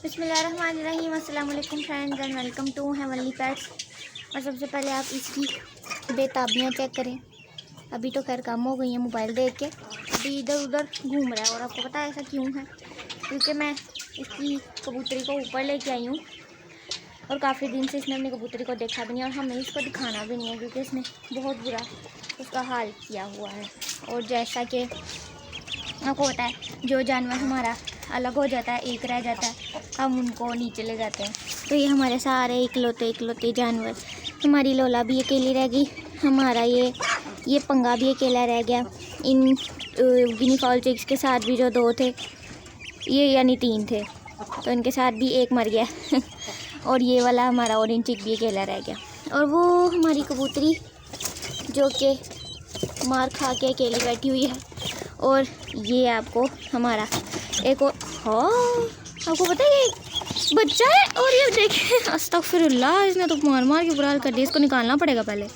बिस्मिल्लाहिर्रहमानिर्रहीम। अस्सलाम वालेकुम friends and welcome to Heavenly Pets. और सबसे पहले आप इसकी बेताबियाँ चेक करें। अभी तो खैर कम हो गई हैं मोबाइल देख के, अभी इधर उधर घूम रहा है। और आपको पता है ऐसा क्यों है? क्योंकि मैं इसकी कबूतरी को ऊपर लेके आई हूँ और काफ़ी दिन से इसने अपनी कबूतरी को देखा भी नहीं और हमें इसको दिखाना भी नहीं है, क्योंकि इसने बहुत बुरा उसका हाल किया हुआ है। और जैसा कि आपको पता है, जो जानवर हमारा अलग हो जाता है, एक रह जाता है, हम उनको नीचे ले जाते हैं। तो ये हमारे सारे इकलौते जानवर, हमारी लोला भी अकेली रह गई, हमारा ये पंगा भी अकेला रह गया। इन गिनी फॉल चिक्स के साथ भी जो 2 थे, ये यानी 3 थे, तो इनके साथ भी एक मर गया और ये वाला हमारा ऑरेंज चिक भी अकेला रह गया। और वो हमारी कबूतरी जो कि मार खा के अकेली बैठी हुई है। और ये आपको हमारा एक और, हाँ आपको पता है ये बच्चा है। और ये देखिए, अस्तगफिरुल्लाह, इसने तो मार मार के बुरा हाल कर दिया। इसको निकालना पड़ेगा पहले।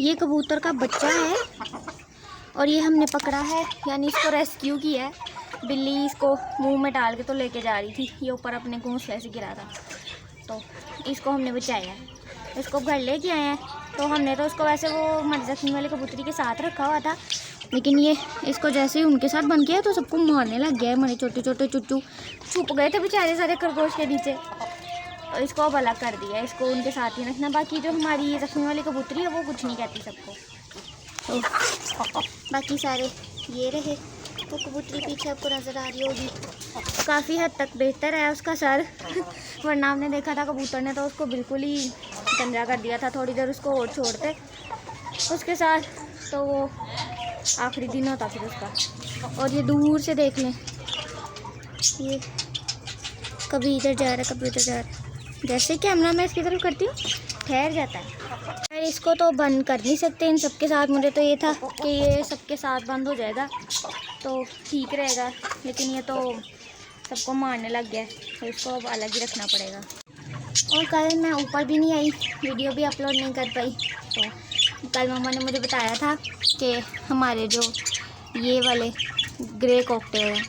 ये कबूतर का बच्चा है और ये हमने पकड़ा है, यानी इसको रेस्क्यू किया है। बिल्ली इसको मुंह में डाल के तो लेके जा रही थी, ये ऊपर अपने घोंसले से गिरा था, तो इसको हमने बचाया है। इसको घर लेके आए हैं। तो हमने तो उसको वैसे वो हमारी जख्मी वाली कबूतरी के साथ रखा हुआ था, लेकिन ये इसको जैसे ही उनके साथ बन गया तो सबको मारने लग गया है। हमारे छोटे छोटे चुच्चू छुप गए थे बेचारे सारे खरगोश के नीचे, और इसको अब अलग कर दिया। इसको उनके साथ ही रखना। बाकी जो हमारी ये जख्मी वाली कबूतरी है वो कुछ नहीं कहती सबको। तो बाकी सारे ये रहे। वो कबूतरी पीछे आपको नज़र आ रही होगी, काफ़ी हद तक बेहतर है उसका सर वरना आपने देखा था कबूतर ने तो उसको बिल्कुल ही गंजा कर दिया था। थोड़ी देर उसको और छोड़ते उसके साथ तो वो आखिरी दिन होता फिर उसका। और ये दूर से देख लें, ये कभी इधर जा रहा है कभी उधर जा रहा है। जैसे कैमरा मैं इसकी तरफ करती हूँ ठहर जाता है। खैर इसको तो बंद कर नहीं सकते इन सबके साथ। मुझे तो ये था कि ये सबके साथ बंद हो जाएगा तो ठीक रहेगा, लेकिन ये तो सबको मारने लग गया है, तो इसको अब अलग ही रखना पड़ेगा। और कल मैं ऊपर भी नहीं आई, वीडियो भी अपलोड नहीं कर पाई। तो कल मम्मा ने मुझे बताया था कि हमारे जो ये वाले ग्रे कॉकटेल हैं,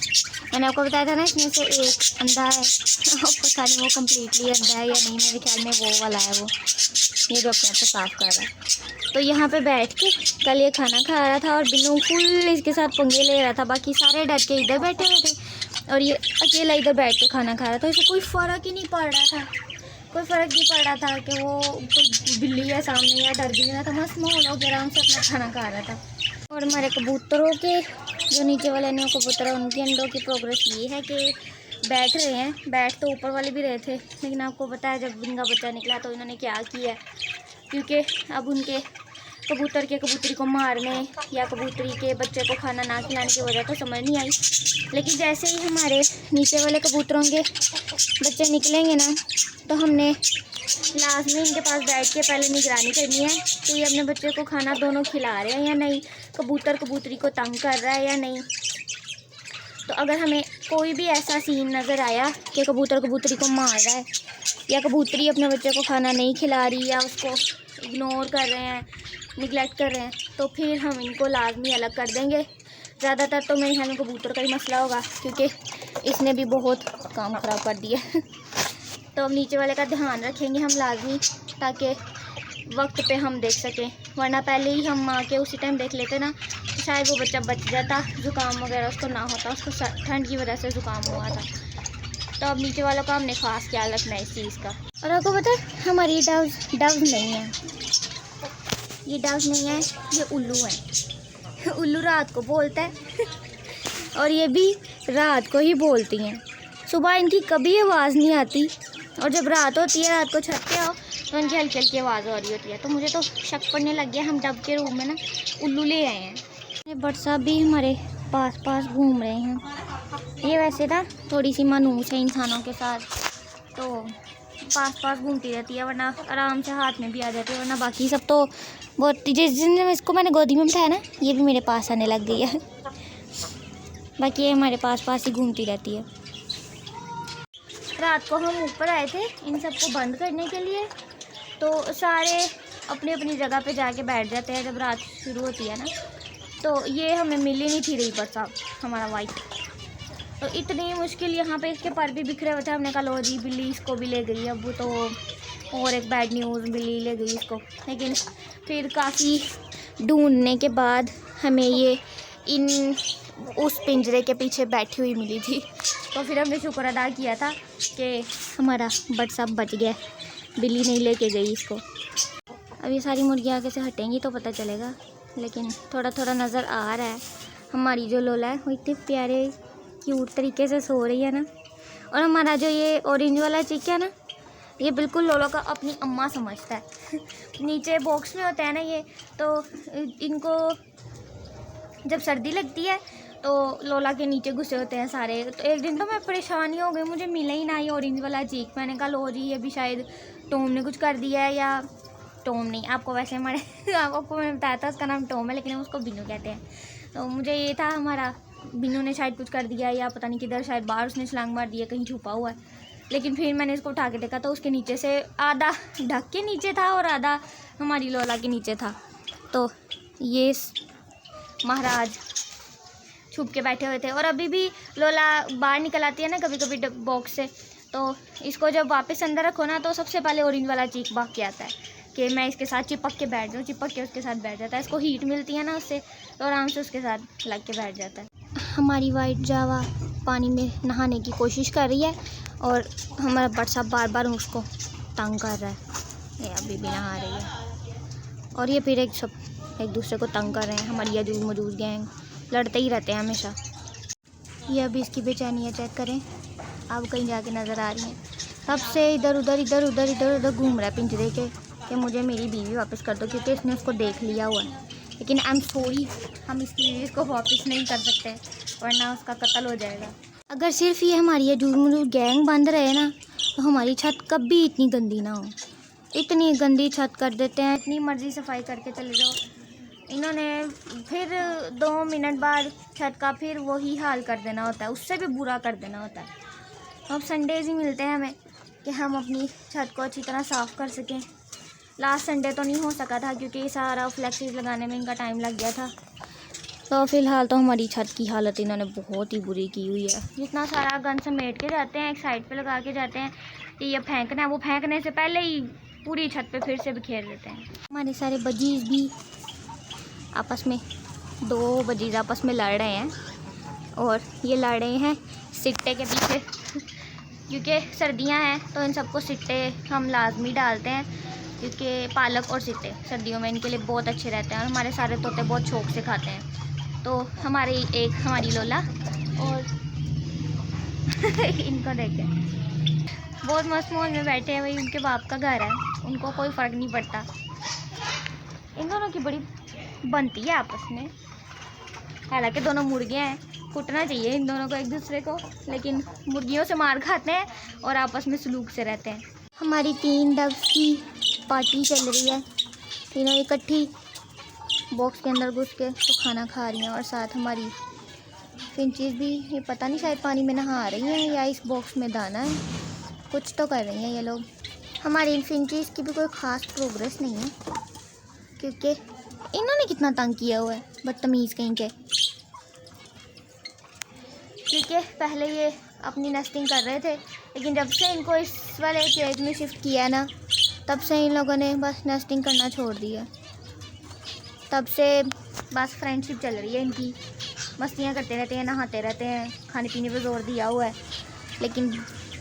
मैंने आपको बताया था ना, इसमें से एक अंधा है। पता नहीं वो कम्प्लीटली अंधा है या नहीं, मेरे ख्याल में वो वाला है, वो ये जो अपने आप को साफ कर रहा है। तो यहाँ पे बैठ के कल ये खाना खा रहा था और बिल्लू फुल इसके साथ पंगे ले रहा था। बाकी सारे डर के इधर बैठे हुए थे और ये अकेला इधर बैठ के खाना खा रहा था। इसे कोई फ़र्क ही नहीं पड़ रहा था, कोई फ़र्क नहीं पड़ रहा था कि वो कोई बिल्ली है सामने या डर भी नहीं रहा था। मस्त माहौल हो गया, आराम से अपना खाना खा रहा था। और हमारे कबूतरों के जो नीचे वाले न्यू कबूतर हैं, उनके अंडों की प्रोग्रेस ये है कि बैठ रहे हैं। बैठ तो ऊपर वाले भी रहे थे, लेकिन आपको पता है जब इनका बच्चा निकला तो इन्होंने क्या किया है, क्योंकि अब उनके कबूतर के कबूतरी को मारने या कबूतरी के बच्चे को खाना ना खिलाने की वजह तो समझ नहीं आई। लेकिन जैसे ही हमारे नीचे वाले कबूतरों के बच्चे निकलेंगे ना, तो हमने लास्ट में इनके पास बैठ के पहले निगरानी करनी है कि ये अपने बच्चे को खाना दोनों खिला रहे हैं या नहीं, कबूतर कबूतरी को तंग कर रहा है या नहीं। तो अगर हमें कोई भी ऐसा सीन नज़र आया कि कबूतर कबूतरी को मार रहा है या कबूतरी अपने बच्चे को खाना नहीं खिला रही या उसको इग्नोर कर रहे हैं, निगलेक्ट कर रहे हैं, तो फिर हम इनको लाजमी अलग कर देंगे। ज़्यादातर तो मेरे ख्याल में कबूतर का ही मसला होगा, क्योंकि इसने भी बहुत काम ख़राब कर दिया तो अब नीचे वाले का ध्यान रखेंगे हम लाजमी, ताकि वक्त पे हम देख सकें। वरना पहले ही हम आके उसी टाइम देख लेते ना, तो शायद वो बच्चा बच जाता, ज़ुकाम वगैरह उसको ना होता। उसको ठंड की वजह से ज़ुकाम हुआ था। तो अब नीचे वालों का हमने ख़ास ख्याल रखना है इस चीज़ का। और आपको पता है हमारी डव नहीं है, ये डव नहीं है, ये उल्लू है। उल्लू रात को बोलता है और ये भी रात को ही बोलती हैं। सुबह इनकी कभी आवाज़ नहीं आती, और जब रात होती है, रात को छत पे आओ तो इनकी हल्की हल्की आवाज़ आ रही होती है। तो मुझे तो शक पड़ने लग गया, हम डब के रूम में ना उल्लू ले आए हैं। ये बट साहब भी हमारे पास पास घूम रहे हैं। ये वैसे ना थोड़ी सी मनूस है इंसानों के साथ, तो पास पास घूमती रहती है, वरना आराम से हाथ में भी आ जाती है। वरना बाकी सब तो बहुत, जिस दिन इसको मैंने गोदी में बिठाया ना, ये भी मेरे पास आने लग गई है। बाकी ये हमारे पास पास ही घूमती रहती है। रात को हम ऊपर आए थे इन सबको बंद करने के लिए, तो सारे अपनी अपनी जगह पे जाके बैठ जाते हैं जब रात शुरू होती है ना। तो ये हमें मिल ही नहीं थी रही पर साहब हमारा वाइफ, तो इतनी मुश्किल यहाँ पे इसके पर भी बिखरे हुए थे। हमने कहा लो जी बिल्ली इसको भी ले गई। अब तो और एक बैड न्यूज़, बिल्ली ले गई इसको। लेकिन फिर काफ़ी ढूंढने के बाद हमें ये उस पिंजरे के पीछे बैठी हुई मिली थी। तो फिर हमने शुक्र अदा किया था कि हमारा बट सब बच गया, बिल्ली नहीं लेके गई इसको। अब ये सारी मुर्गियाँ आगे से हटेंगी तो पता चलेगा, लेकिन थोड़ा थोड़ा नज़र आ रहा है। हमारी जो लोला है वो इतने प्यारे क्यूट तरीके से सो रही है ना। और हमारा जो ये ऑरेंज वाला चिक है ना, ये बिल्कुल लोला का अपनी अम्मा समझता है। नीचे बॉक्स में होता है ना ये, तो इनको जब सर्दी लगती है तो लोला के नीचे घुसे होते हैं सारे। तो एक दिन तो मैं परेशानी हो गई, मुझे मिला ही ना ये ऑरेंज वाला चीक। मैंने कहा लो जी ये भी शायद टॉम ने कुछ कर दिया है, या टॉम नहीं, आपको वैसे हमारे आपको मैंने बताया था उसका नाम टॉम है, लेकिन हम उसको बिन्नू कहते हैं। तो मुझे ये था हमारा बिन्नू ने शायद कुछ कर दिया, या पता नहीं किधर, शायद बाहर उसने छलांग मार दी है, कहीं छुपा हुआ है। लेकिन फिर मैंने इसको उठा के देखा तो उसके नीचे से आधा ढक के नीचे था और आधा हमारी लोला के नीचे था। तो ये महाराज छुप के बैठे हुए थे। और अभी भी लोला बाहर निकल आती है ना कभी कभी बॉक्स से, तो इसको जब वापस अंदर रखो ना तो सबसे पहले ऑरेंज वाला चीक भाग के आता है कि मैं इसके साथ चिपक के बैठ जाऊँ। चिपक के उसके साथ बैठ जाता है, इसको हीट मिलती है ना उससे, तो आराम से उसके साथ लग के बैठ जाता है। हमारी वाइट जावा पानी में नहाने की कोशिश कर रही है और हमारा बट साहब बार बार उसको तंग कर रहा है। ये अभी भी नहा रही है और ये फिर एक दूसरे को तंग कर रहे हैं। हमारी यजूज मजूज गैंग लड़ते ही रहते हैं हमेशा। ये अभी इसकी बेचैनी है, चेक करें, अब कहीं जाके नज़र आ रही है। तब से इधर उधर घूम रहा है पिंजरे के कि मुझे मेरी बीवी वापस कर दो, क्योंकि इसने उसको देख लिया हुआ है। लेकिन आई एम सॉरी, हम इसकी बीवी को वापस नहीं कर सकते वरना उसका कत्ल हो जाएगा। अगर सिर्फ ये हमारी यजूज मजूज गैंग बंद रहे ना तो हमारी छत कभी इतनी गंदी ना हो। इतनी गंदी छत कर देते हैं, इतनी मर्जी सफाई करके चले जाओ, इन्होंने फिर 2 मिनट बाद छत का फिर वही हाल कर देना होता है, उससे भी बुरा कर देना होता है। अब संडेज़ ही मिलते हैं हमें कि हम अपनी छत को अच्छी तरह साफ़ कर सकें। लास्ट संडे तो नहीं हो सका था क्योंकि सारा फ्लेक्सीज लगाने में इनका टाइम लग गया था। तो फ़िलहाल तो हमारी छत की हालत इन्होंने बहुत ही बुरी की हुई है। जितना सारा गन समेट के जाते हैं, एक साइड पे लगा के जाते हैं कि ये फेंकना है, वो फेंकने से पहले ही पूरी छत पे फिर से बिखेर देते हैं। हमारे सारे बजीज़ भी आपस में 2 बजीज़ आपस में लड़ रहे हैं और ये लड़ रहे हैं सिट्टे के पीछे। क्योंकि सर्दियां हैं तो इन सबको सिट्टे हम लाजमी डालते हैं, क्योंकि पालक और सिट्टे सर्दियों में इनके लिए बहुत अच्छे रहते हैं और हमारे सारे तोते बहुत शौक से खाते हैं। तो हमारी लोला और इनको देखें बहुत मस्त माहौल में बैठे हैं। वही उनके बाप का घर है, उनको कोई फ़र्क नहीं पड़ता। इन दोनों की बड़ी बनती है आपस में, हालांकि दोनों मुर्गे हैं, कुटना चाहिए इन दोनों को एक दूसरे को, लेकिन मुर्गियों से मार खाते हैं और आपस में सलूक से रहते हैं। हमारी 3 डब्स की पार्टी चल रही है, तीनों इकट्ठी बॉक्स के अंदर घुस के तो खाना खा रही हैं। और साथ हमारी फिंचीज भी, ये पता नहीं शायद पानी में नहा रही हैं या इस बॉक्स में दाना है, कुछ तो कर रही हैं ये लोग। हमारी इन फिंचीज की भी कोई ख़ास प्रोग्रेस नहीं है क्योंकि इन्होंने कितना तंग किया हुआ है, बदतमीज़ कहीं के। क्योंकि पहले ये अपनी नेस्टिंग कर रहे थे, लेकिन जब से इनको इस वाले केज में शिफ्ट किया ना, तब से इन लोगों ने बस नेस्टिंग करना छोड़ दिया। तब से बस फ्रेंडशिप चल रही है इनकी, मस्तियाँ करते रहते हैं, नहाते रहते हैं, खाने पीने पे जोर दिया हुआ है, लेकिन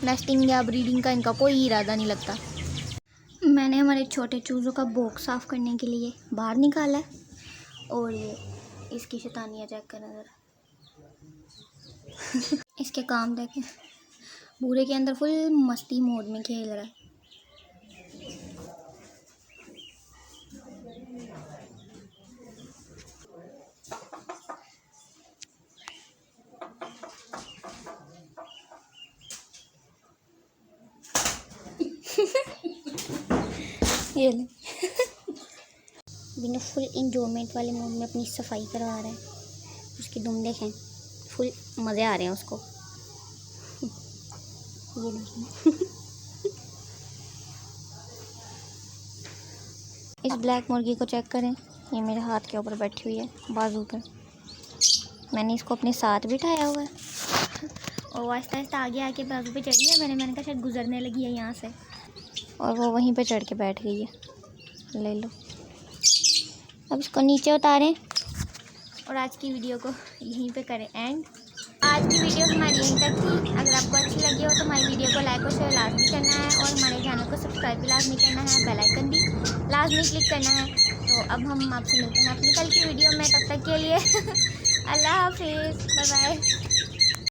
नेस्टिंग या ब्रीडिंग का इनका कोई इरादा नहीं लगता। मैंने हमारे छोटे चूज़ों का बॉक्स साफ़ करने के लिए बाहर निकाला है और ये इसकी शैतानियाँ चेक करें ज़रा। इसके काम देखें, बूढ़े के अंदर फुल मस्ती मोड में खेल रहा है। ये ले बिना फुल इंजॉयमेंट वाले मोड में अपनी सफाई करवा रहा है। उसकी दुम देखें, फुल मज़े आ रहे हैं उसको। ये देखें इस ब्लैक मुर्गी को चेक करें, ये मेरे हाथ के ऊपर बैठी हुई है, बाजू पर। मैंने इसको अपने साथ बिठाया हुआ है और वो आहिस्ता आहिस्ता आगे आके बाजू पे चढ़ी है। मैंने कहा शायद गुजरने लगी है यहाँ से, और वो वहीं पे चढ़ के बैठ गई है। ले लो, अब इसको नीचे उतारें और आज की वीडियो को यहीं पे करें एंड। आज की वीडियो हमारी यहीं तक थी। अगर आपको अच्छी लगी हो तो हमारी वीडियो को लाइक और शेयर लाजमी करना है, और हमारे चैनल को सब्सक्राइब भी लाजमी करना है, बेल आइकन भी लाजमी क्लिक करना है। तो अब हम आपसे मिलते हैं अपनी कल की वीडियो में, तब तक के लिए अल्लाह हाफिज़, बाय बाय।